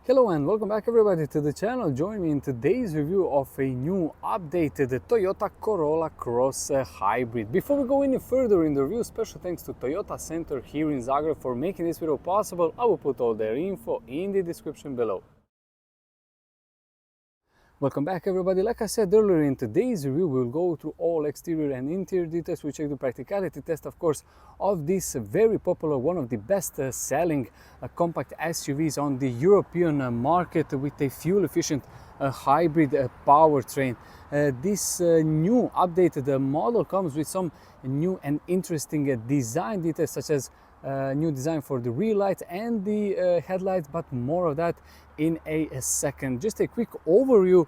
Hello and welcome back everybody to the channel. Join me in today's review of a new updated Toyota Corolla Cross hybrid. Before we go any further in the review, special thanks to Toyota Center here in Zagreb for making this video possible. I will put all their info in the description below. Welcome back everybody. Like I said earlier, in today's review we'll go through all exterior and interior details. We check the practicality test, of course, of this very popular, one of the best selling compact SUVs on the European market with a fuel efficient hybrid powertrain. This new updated model comes with some new and interesting design details, such as new design for the rear lights and the headlights, but more of that in a second. Just a quick overview.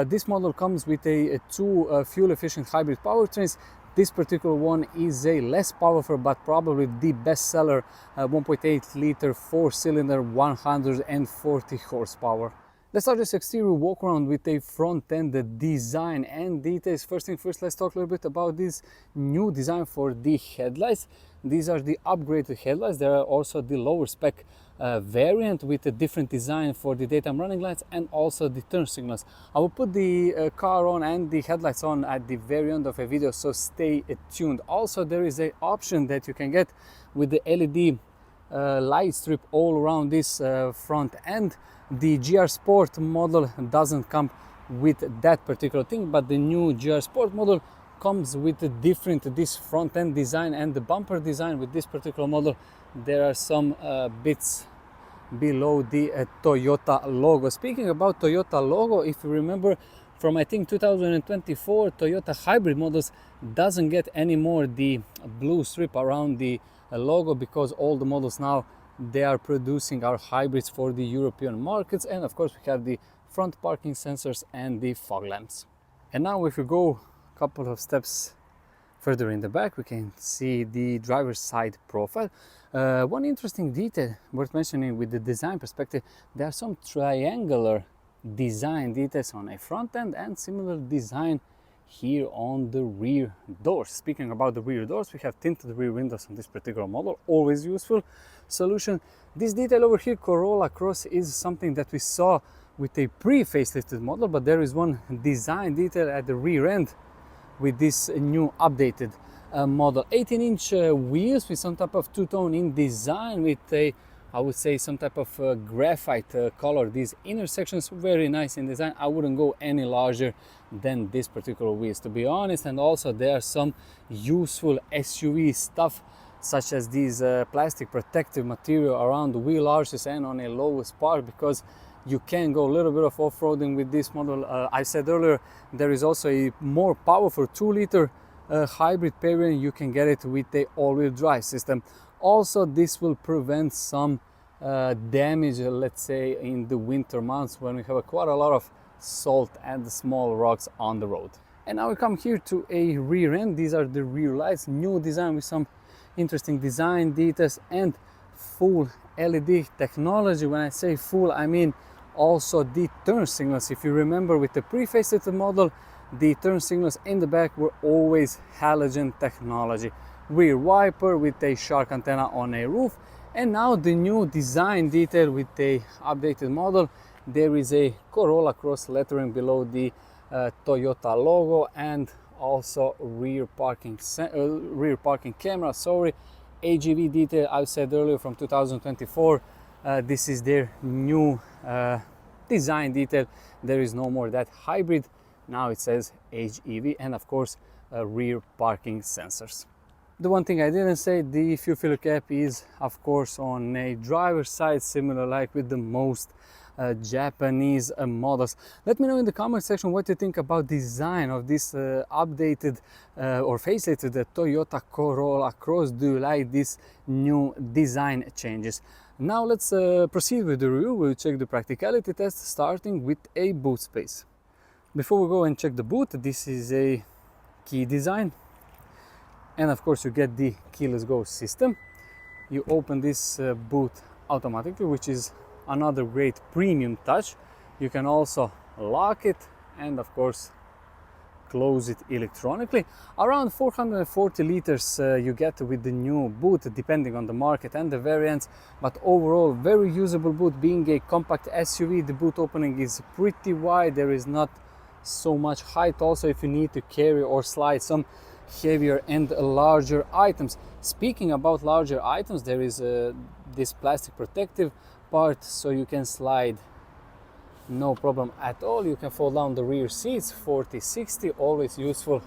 This model comes with two fuel efficient hybrid powertrains. This particular one is a less powerful but probably the best seller 1.8 liter 4-cylinder 140 horsepower. Let's start this exterior walk around with a front end design and details. First thing first, let's talk a little bit about this new design for the headlights. These are the upgraded headlights. There are also the lower spec variant with a different design for the daytime running lights and also the turn signals. I will put the car on and the headlights on at the very end of a video, so stay tuned. Also, there is an option that you can get with the LED light strip all around this front end. The GR Sport model doesn't come with that particular thing, but the new GR Sport model comes with a different this front end design and the bumper design. With this particular model there are some bits below the Toyota logo. Speaking about Toyota logo, if you remember from I think 2024, Toyota hybrid models doesn't get anymore the blue strip around the logo, because all the models now they are producing our hybrids for the European markets. And of course we have the front parking sensors and the fog lamps. And now if we go a couple of steps further in the back, we can see the driver's side profile. One interesting detail worth mentioning with the design perspective, there are some triangular design details on a front end and similar design here on the rear doors. Speaking about the rear doors, we have tinted rear windows on this particular model, always useful solution. This detail over here, Corolla Cross, is something that we saw with a pre-facelifted model, but there is one design detail at the rear end with this new updated model. 18-inch wheels with some type of two-tone in design with a, I would say, some type of graphite color. These intersections very nice in design. I wouldn't go any larger than this particular wheels, to be honest. And also there are some useful SUV stuff, such as these plastic protective material around the wheel arches and on a lowest part, because you can go a little bit of off-roading with this model. I said earlier, there is also a more powerful 2-liter hybrid variant. You can get it with a all-wheel drive system. Also, this will prevent some damage, let's say, in the winter months when we have quite a lot of salt and small rocks on the road. And now we come here to a rear end. These are the rear lights, new design with some interesting design details and full LED technology. When I say full, I mean also the turn signals. If you remember, with the pre-facelifted model, the turn signals in the back were always halogen technology. Rear wiper with a shark antenna on a roof. And now the new design detail with the updated model, there is a Corolla Cross lettering below the Toyota logo, and also rear parking camera, AGV detail. I said earlier, from 2024, this is their new design detail. There is no more that hybrid, now it says HEV, and of course rear parking sensors. The one thing I didn't say, the fuel filler cap is of course on a driver's side, similar like with the most Japanese models. Let me know in the comment section what you think about design of this updated or facelifted Toyota Corolla Cross. Do you like this new design changes? Now let's proceed with the review. We'll check the practicality test, starting with a boot space. Before we go and check the boot, this is a key design. And of course you get the keyless go system. You open this boot automatically, which is another great premium touch. You can also lock it and of course close it electronically. Around 440 liters you get with the new boot, depending on the market and the variants, but overall very usable boot. Being a compact SUV, the boot opening is pretty wide. There is not so much height also if you need to carry or slide some heavier and larger items. Speaking about larger items, there is this plastic protective part, so you can slide no problem at all. You can fold down the rear seats 40-60, always useful.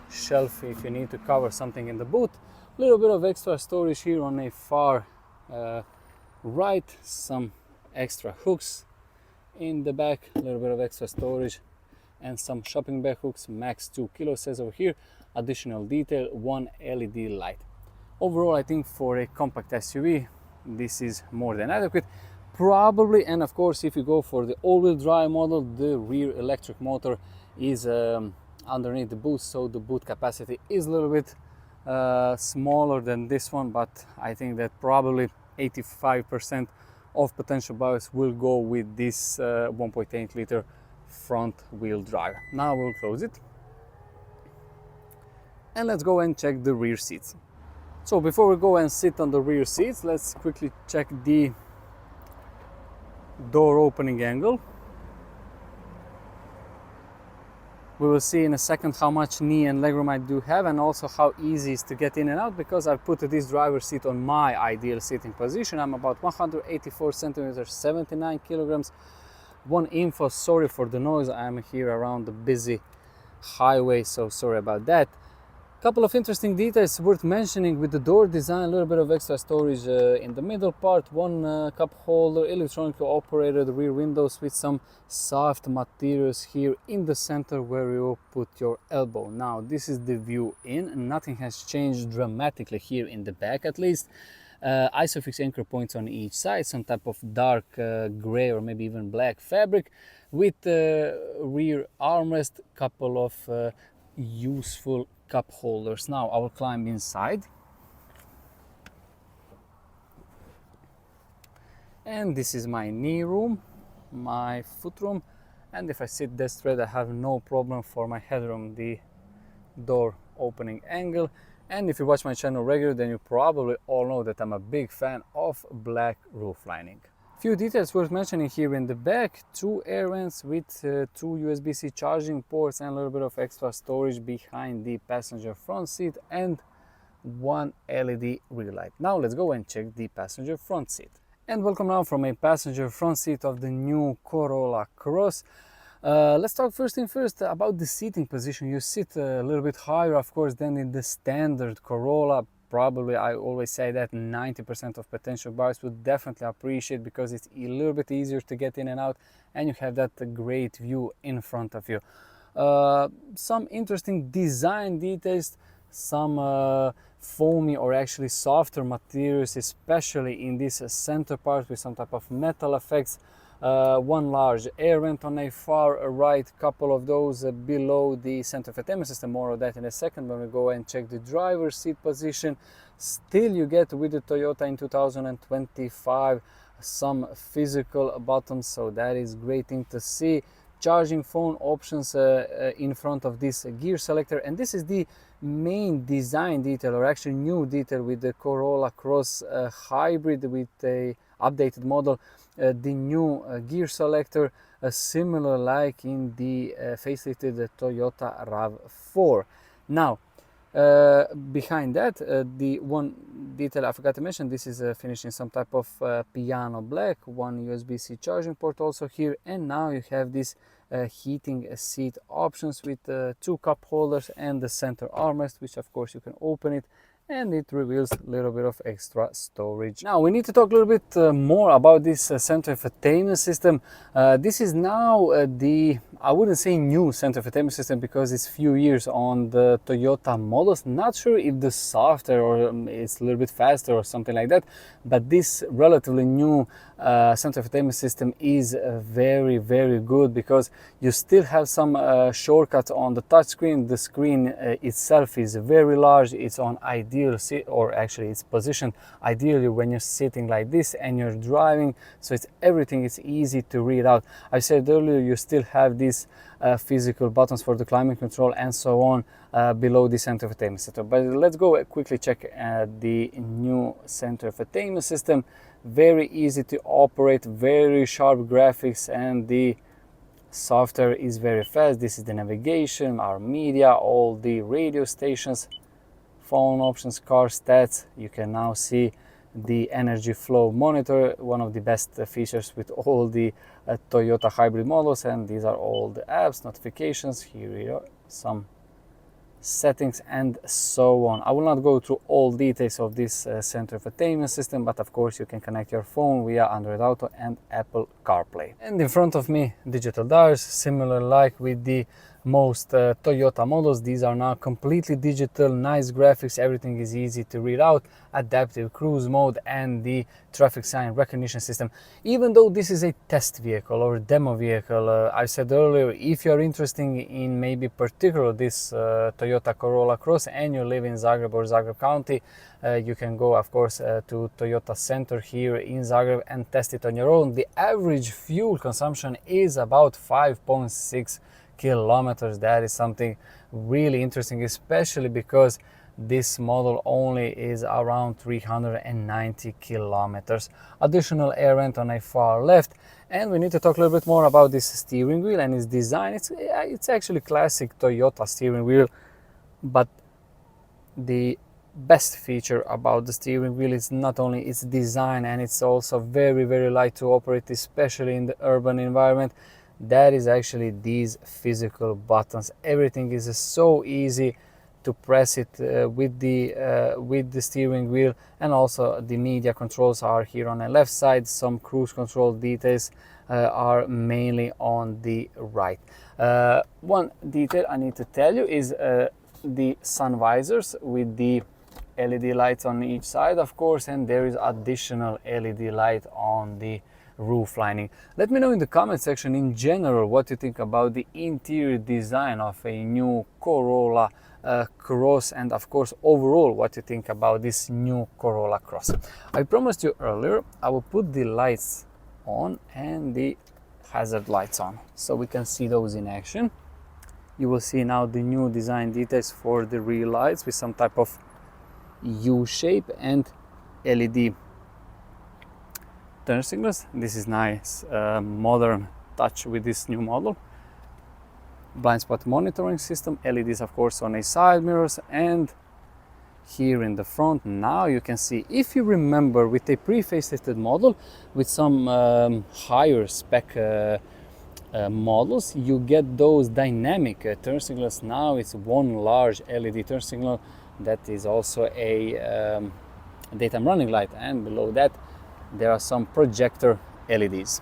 Shelf if you need to cover something in the boot. A little bit of extra storage here on a far right, some extra hooks in the back, a little bit of extra storage and some shopping bag hooks, max 2 kilos says over here. Additional detail, one LED light. Overall, I think for a compact SUV this is more than adequate. Probably, and of course if you go for the all-wheel drive model, the rear electric motor is underneath the boot, so the boot capacity is a little bit smaller than this one, but I think that probably 85% of potential buyers will go with this 1.8 liter front wheel drive. Now we'll close it and let's go and check the rear seats. So before we go and sit on the rear seats, let's quickly check the door opening angle. We will see in a second how much knee and legroom I do have, and also how easy it is to get in and out, because I put this driver's seat on my ideal sitting position. I'm about 184 centimeters, 79 kilograms. One info, sorry for the noise, I'm here around the busy highway, so sorry about that. Couple of interesting details worth mentioning with the door design: a little bit of extra storage in the middle part, one cup holder, electronically operated rear windows with some soft materials here in the center where you put your elbow. Now this is the view in, nothing has changed dramatically here in the back at least. Isofix anchor points on each side, some type of dark gray or maybe even black fabric with rear armrest, couple of useful cup holders. Now I will climb inside, and this is my knee room, my foot room, and if I sit dead straight I have no problem for my headroom, the door opening angle. And if you watch my channel regularly, then you probably all know that I'm a big fan of black roof lining. Few details worth mentioning here in the back: two air vents with two USB-C charging ports and a little bit of extra storage behind the passenger front seat, and one LED rear light. Now let's go and check the passenger front seat. And welcome now from a passenger front seat of the new Corolla Cross. Let's talk first thing first about the seating position. You sit a little bit higher, of course, than in the standard Corolla. Probably, I always say that 90% of potential buyers would definitely appreciate, because it's a little bit easier to get in and out, and you have that great view in front of you. Some interesting design details, some foamy or actually softer materials, especially in this center part with some type of metal effects. One large air vent on a far right, couple of those below the center infotainment system. More of that in a second when we go and check the driver's seat position. Still, you get with the Toyota in 2025 some physical buttons, so that is great thing to see. Charging phone options in front of this gear selector, and this is the main design detail, or actually new detail, with the Corolla Cross hybrid with a updated model. The new gear selector, similar like in the facelifted Toyota RAV4. Now behind that, the one detail I forgot to mention, this is finished in some type of piano black, one USB-C charging port also here, and now you have this heating seat options with two cup holders and the center armrest, which of course you can open it and it reveals a little bit of extra storage. Now we need to talk a little bit more about this center infotainment system. This is now the, I wouldn't say new center infotainment system, because it's few years on the Toyota models. Not sure if the software or it's a little bit faster or something like that, but this relatively new center infotainment system is very, very good, because you still have some shortcuts on the touchscreen. The screen itself is very large. It's on ideal seat, or actually it's positioned ideally when you're sitting like this and you're driving, so it's everything is easy to read out. I said earlier, you still have these physical buttons for the climate control and so on below the center infotainment system. But let's go quickly check the new center infotainment system. Very easy to operate, very sharp graphics, and the software is very fast. This is the navigation, our media, all the radio stations, phone options, car stats. You can now see the energy flow monitor, one of the best features with all the Toyota hybrid models. And these are all the apps, notifications. Here we are, some settings and so on. I will not go through all details of this center infotainment system, but of course you can connect your phone via Android Auto and Apple CarPlay. And in front of me, digital dials, similar like with the most Toyota models. These are now completely digital, nice graphics, everything is easy to read out, adaptive cruise mode, and the traffic sign recognition system. Even though this is a test vehicle or demo vehicle, I said earlier, if you're interested in maybe particular this Toyota Corolla Cross and you live in Zagreb or Zagreb County, you can go of course to Toyota Center here in Zagreb and test it on your own. The average fuel consumption is about 5.6 kilometers. That is something really interesting, especially because this model only is around 390 kilometers. Additional air vent on a far left. And we need to talk a little bit more about this steering wheel and its design. It's actually classic Toyota steering wheel, but the best feature about the steering wheel is not only its design, and it's also very, very light to operate, especially in the urban environment. That is actually these physical buttons. Everything is so easy to press it with the steering wheel, and also the media controls are here on the left side. Some cruise control details are mainly on the right. One detail I need to tell you is the sun visors with the LED lights on each side, of course, and there is additional LED light on the roof lining. Let me know in the comment section in general what you think about the interior design of a new Corolla Cross, and of course overall what you think about this new Corolla Cross. I promised you earlier I will put the lights on and the hazard lights on so we can see those in action. You will see now the new design details for the rear lights with some type of U shape and LED turn signals. This is nice modern touch with this new model. Blind spot monitoring system, LEDs of course on a side mirrors, and here in the front now you can see, if you remember with a pre-facelifted model with some higher spec models, you get those dynamic turn signals. Now it's one large LED turn signal that is also a daytime running light, and below that there are some projector LEDs.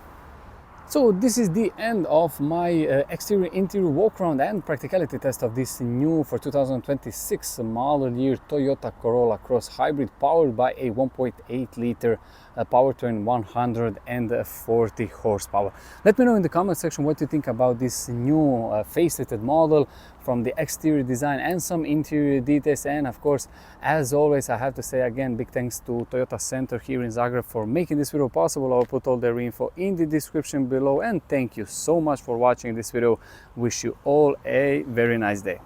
So this is the end of my exterior interior walk around and practicality test of this new for 2026 model year Toyota Corolla Cross Hybrid, powered by a 1.8 liter powertrain, 140 horsepower. Let me know in the comment section what you think about this new facelifted model, from the exterior design and some interior details. And of course, as always, I have to say again, big thanks to Toyota Center here in Zagreb for making this video possible. I'll put all their info in the description below, and thank you so much for watching this video. Wish you all a very nice day.